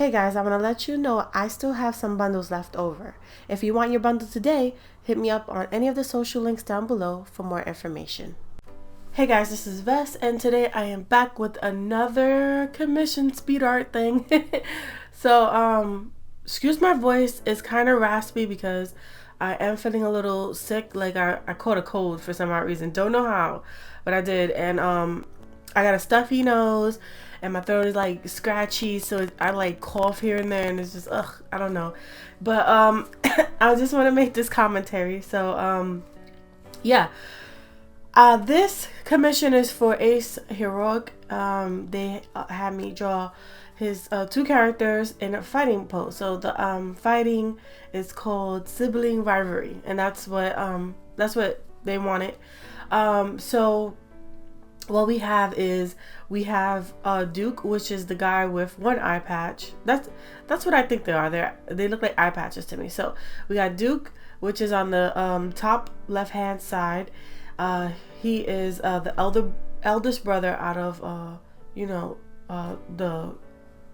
Hey guys, I want to let you know I still have some bundles left over. If you want your bundle today, hit me up on any of the social links down below for more information. Hey guys, this is Vess, and today I am back with another commission speed art thing. Excuse my voice, it's kind of raspy because I am feeling a little sick. Like I caught a cold for some odd reason. Don't know how, but I did. And I got a stuffy nose and my throat is like scratchy, so I like cough here and there, and it's just I don't know. But I just want to make this commentary. So yeah. This commission is for Aceheroic. They had me draw his two characters in a fighting pose. So the fighting is called Sibling Rivalry, and that's what they wanted. So what we have is Duke, which is the guy with one eye patch. That's what I think they are. They look like eye patches to me. So we got Duke, which is on the top left hand side. He is the eldest brother out of the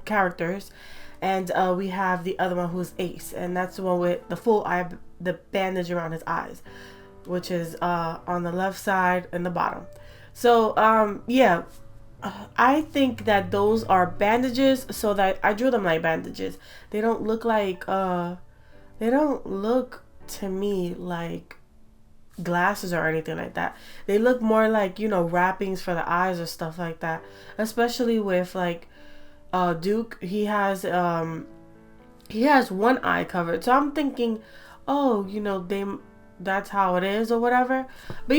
characters, and we have the other one who's Ace, and that's the one with the bandage around his eyes, which is on the left side and the bottom. So yeah, I think that those are bandages, so that I drew them like bandages. They don't look like they don't look to me like glasses or anything like that. They look more like, wrappings for the eyes or stuff like that, especially with like Duke. He has one eye covered, so I'm thinking, that's how it is or whatever. But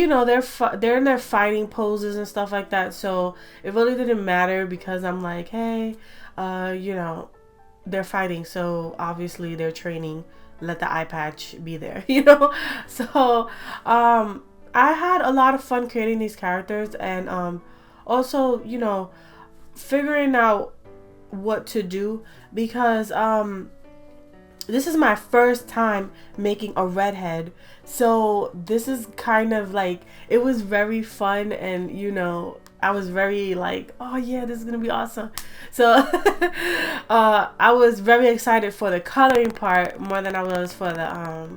they're in their fighting poses and stuff like that, so it really didn't matter, because I'm like, hey, they're fighting, so obviously they're training, let the eye patch be there. So I had a lot of fun creating these characters, and also figuring out what to do, because this is my first time making a redhead, so this is kind of like, it was very fun, and I was very like, oh yeah, this is gonna be awesome. So I was very excited for the coloring part more than I was for the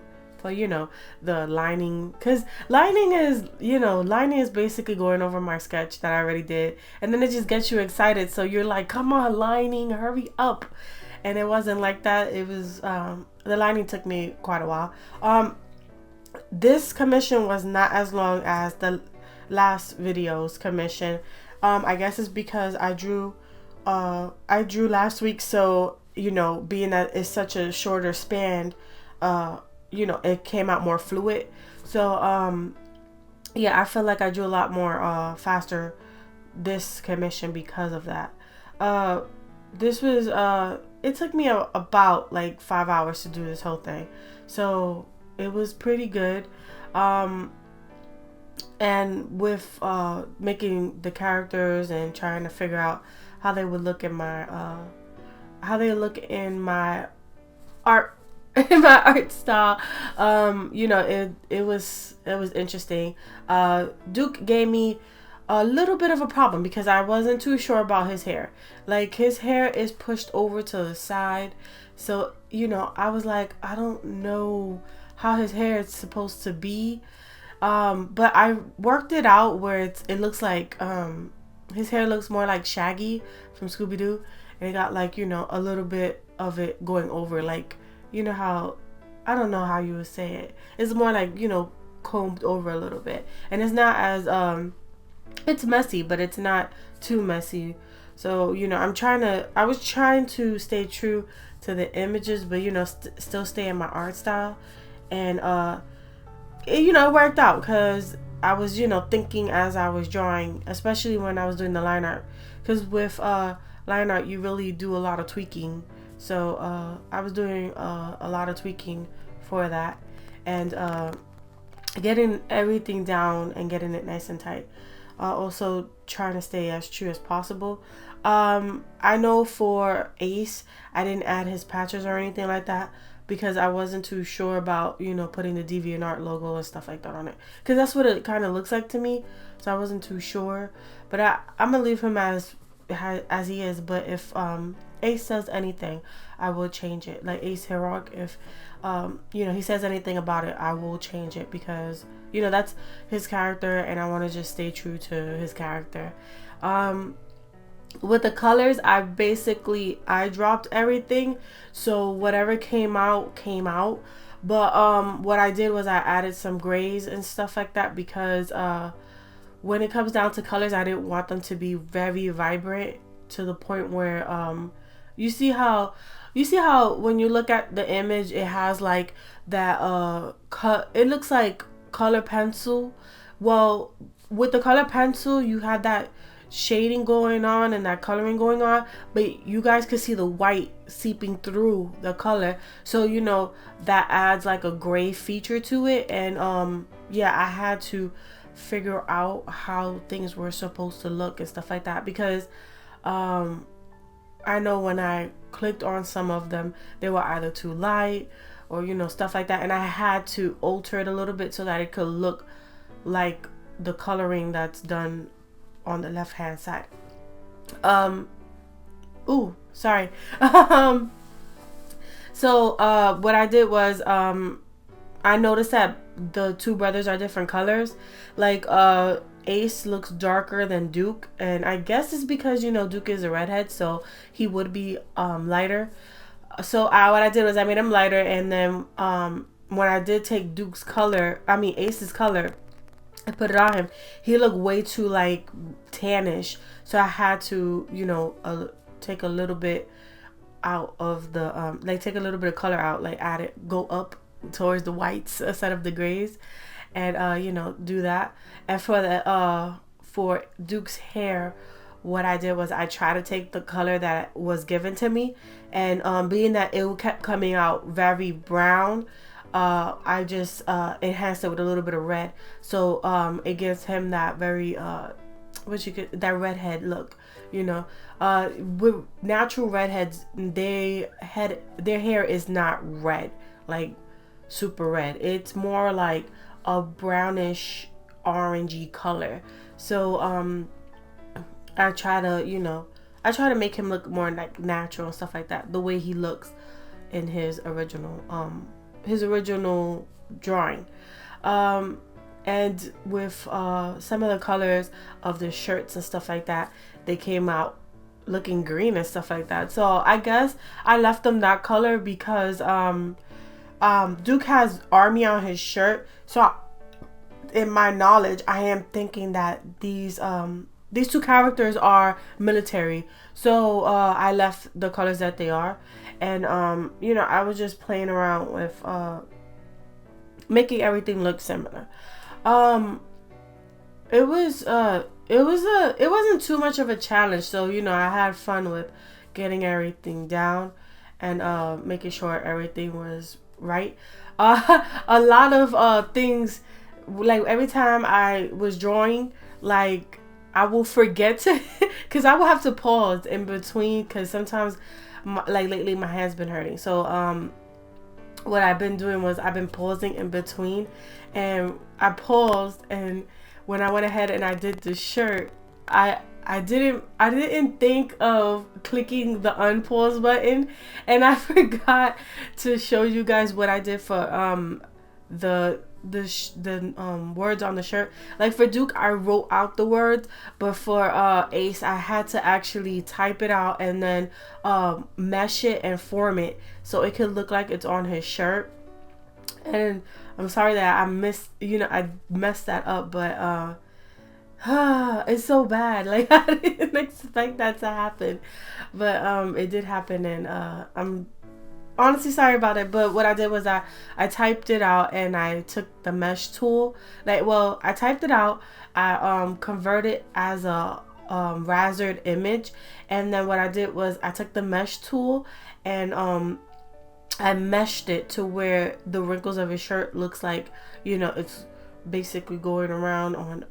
the lining, because lining is basically going over my sketch that I already did, and then it just gets you excited, so you're like, come on, lining, hurry up. And it wasn't like that. It was the lining took me quite a while. This commission was not as long as the last video's commission. I guess it's because I drew last week, so being that it's such a shorter span, it came out more fluid. So yeah, I feel like I drew a lot more faster this commission because of that. This was it took me about like 5 hours to do this whole thing, so it was pretty good. And with making the characters and trying to figure out how they would look in my art in my art style, it was interesting. Duke gave me a little bit of a problem because I wasn't too sure about his hair. Like, his hair is pushed over to the side, so I was like, I don't know how his hair is supposed to be. But I worked it out where it looks like his hair looks more like Shaggy from Scooby-Doo, and it got like a little bit of it going over, like how, I don't know how you would say it. It's more like combed over a little bit, and it's not as it's messy, but it's not too messy. So I was trying to stay true to the images, but still stay in my art style, and it worked out, because I was thinking as I was drawing, especially when I was doing the line art, because with line art you really do a lot of tweaking. So I was doing a lot of tweaking for that, and getting everything down and getting it nice and tight. Also trying to stay as true as possible. I know for Ace, I didn't add his patches or anything like that, because I wasn't too sure about putting the Deviantart logo and stuff like that on it, because that's what it kind of looks like to me. So I wasn't too sure, but I'm gonna leave him as as he is. But if Ace says anything, I will change it. Like Aceheroic, if he says anything about it, I will change it, because that's his character, and I want to just stay true to his character. With the colors, I dropped everything, so whatever came out. But what I did was I added some grays and stuff like that, because when it comes down to colors, I didn't want them to be very vibrant to the point where you see how when you look at the image, it has like that it looks like color pencil. Well, with the color pencil, you have that shading going on and that coloring going on, but you guys could see the white seeping through the color, so that adds like a gray feature to it. And I had to figure out how things were supposed to look and stuff like that, because I know when I clicked on some of them, they were either too light or stuff like that, and I had to alter it a little bit so that it could look like the coloring that's done on the left hand side. Ooh, sorry. So what I did was I noticed that the two brothers are different colors. Like Ace looks darker than Duke, and I guess it's because Duke is a redhead, so he would be lighter. So what I did was I made him lighter, and then when I did take Ace's color, I put it on him, he looked way too like tannish, so I had to take a little bit out of the take a little bit of color out, like go up towards the whites instead of the grays, and do that. And for Duke's hair, what I did was I tried to take the color that was given to me, and being that it kept coming out very brown, I just enhanced it with a little bit of red, so it gives him that very that redhead look. With natural redheads, their hair is not red, like super red. It's more like a brownish orangey color. So I try to make him look more like natural and stuff like that, the way he looks in his original drawing. And with some of the colors of the shirts and stuff like that, they came out looking green and stuff like that. So I guess I left them that color because Duke has army on his shirt, so in my knowledge, I am thinking that these two characters are military, so I left the colors that they are. And I was just playing around with making everything look similar. It wasn't too much of a challenge, so I had fun with getting everything down and making sure everything was right. A lot of things, like every time I was drawing, like I will forget to because I will have to pause in between, because sometimes like lately my hand's been hurting. So what I've been doing was I've been pausing in between, and I paused, and when I went ahead and I did the shirt, I didn't think of clicking the unpause button, and I forgot to show you guys what I did for the words on the shirt. Like for Duke, I wrote out the words, but for Ace, I had to actually type it out and then mesh it and form it so it could look like it's on his shirt. And I'm sorry that I messed that up, but it's so bad. Like I didn't expect that to happen, but it did happen, and I'm honestly sorry about it. But what I did was I typed it out, and I took the mesh tool. I typed it out, I converted as a rastered image, and then what I did was I took the mesh tool and I meshed it to where the wrinkles of his shirt looks like it's basically going around on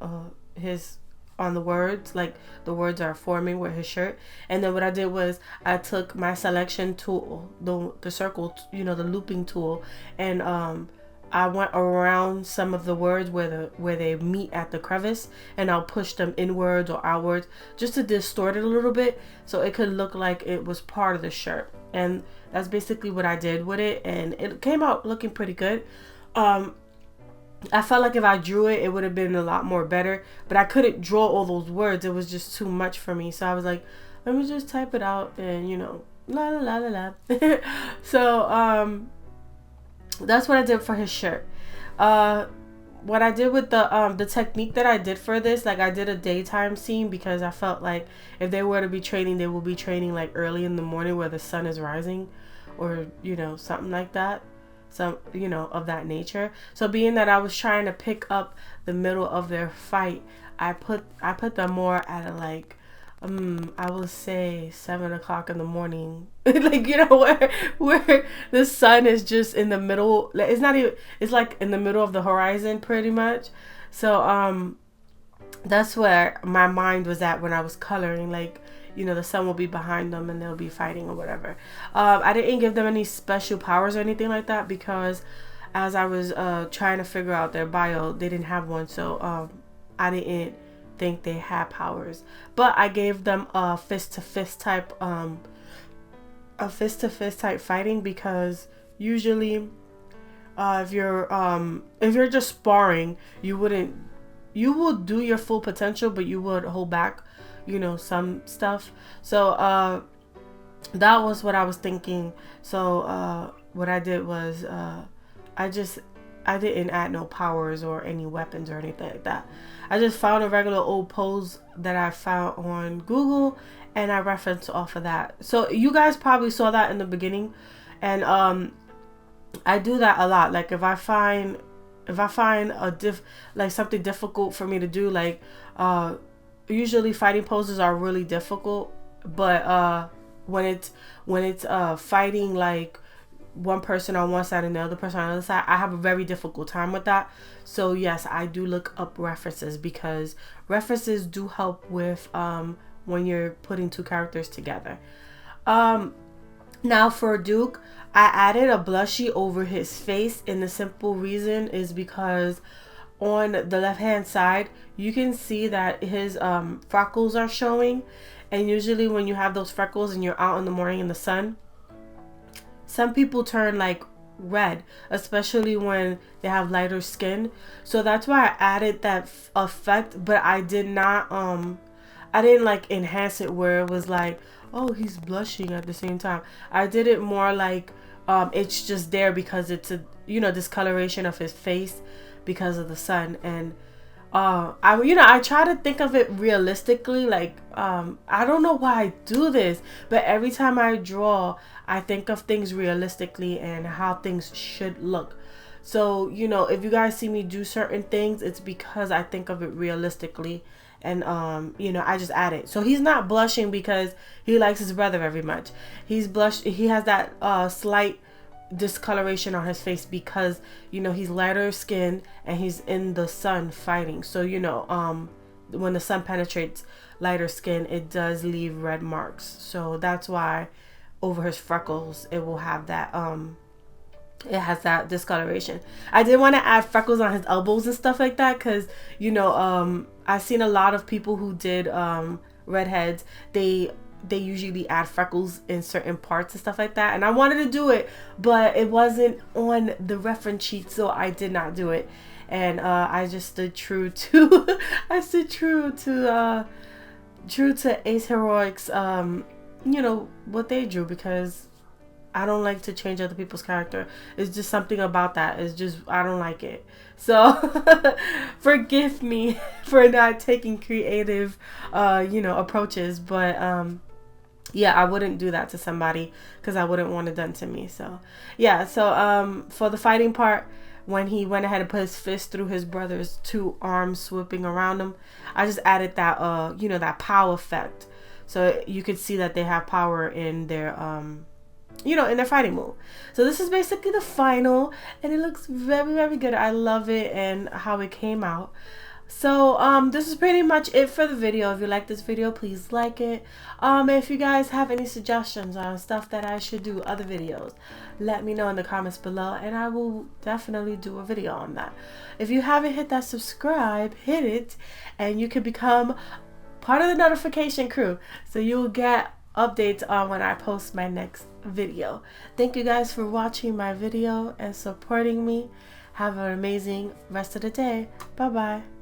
the words, like the words are forming with his shirt. And then what I did was I took my selection tool, the circle, the looping tool, and I went around some of the words where they meet at the crevice, and I'll push them inwards or outwards just to distort it a little bit so it could look like it was part of the shirt. And that's basically what I did with it, and it came out looking pretty good. I felt like if I drew it, it would have been a lot more better, but I couldn't draw all those words. It was just too much for me. So I was like, let me just type it out and, la la la la la. So that's what I did for his shirt. What I did with the technique that I did for this, like I did a daytime scene because I felt like if they were to be training, they will be training like early in the morning where the sun is rising, or something like that. Some of that nature. So being that I was trying to pick up the middle of their fight, I put them more at like I would say 7 o'clock in the morning. Like where the sun is just in the middle. It's not even, it's like in the middle of the horizon pretty much. So that's where my mind was at when I was coloring. Like the sun will be behind them and they'll be fighting or whatever. I didn't give them any special powers or anything like that because as I was trying to figure out their bio, they didn't have one. So I didn't think they had powers. But I gave them a fist-to-fist type fighting because usually if you're just sparring, you will do your full potential, but you would hold back some stuff. So that was what I was thinking. So what I did was I didn't add no powers or any weapons or anything like that. I just found a regular old pose that I found on Google and I referenced off of that. So you guys probably saw that in the beginning, and I do that a lot. Like if I find like something difficult for me to do, like usually fighting poses are really difficult, but when it's fighting like one person on one side and the other person on the other side, I have a very difficult time with that. So yes, I do look up references because references do help with when you're putting two characters together. Now for Duke, I added a blushy over his face, and the simple reason is because on the left hand side you can see that his freckles are showing, and usually when you have those freckles and you're out in the morning in the sun, some people turn like red, especially when they have lighter skin. So that's why I added that effect, but I didn't like enhance it where it was like, oh, he's blushing at the same time. I did it more like it's just there because it's a discoloration of his face because of the sun. And I try to think of it realistically. Like I don't know why I do this, but every time I draw, I think of things realistically and how things should look. So if you guys see me do certain things, it's because I think of it realistically, and I just add it. So he's not blushing because he likes his brother very much. He has that slight discoloration on his face because he's lighter skinned and he's in the sun fighting. So when the sun penetrates lighter skin, it does leave red marks. So that's why over his freckles it will have that it has that discoloration. I did want to add freckles on his elbows and stuff like that because I've seen a lot of people who did redheads, they usually add freckles in certain parts and stuff like that, and I wanted to do it, but it wasn't on the reference sheet, so I did not do it. And I just stood true to Aceheroic's what they drew, because I don't like to change other people's character. It's just something about that. It's just, I don't like it. So forgive me for not taking creative approaches, but yeah, I wouldn't do that to somebody because I wouldn't want it done to me. So yeah, so for the fighting part, when he went ahead and put his fist through his brother's two arms swooping around him, I just added that that power effect, so you could see that they have power in their in their fighting move. So this is basically the final, and it looks very, very good. I love it and how it came out. So this is pretty much it for the video. If you like this video, please like it. If you guys have any suggestions on stuff that I should do, other videos, let me know in the comments below, and I will definitely do a video on that. If you haven't hit that subscribe, hit it, and you can become part of the notification crew, so you'll get updates on when I post my next video. Thank you guys for watching my video and supporting me. Have an amazing rest of the day. Bye bye.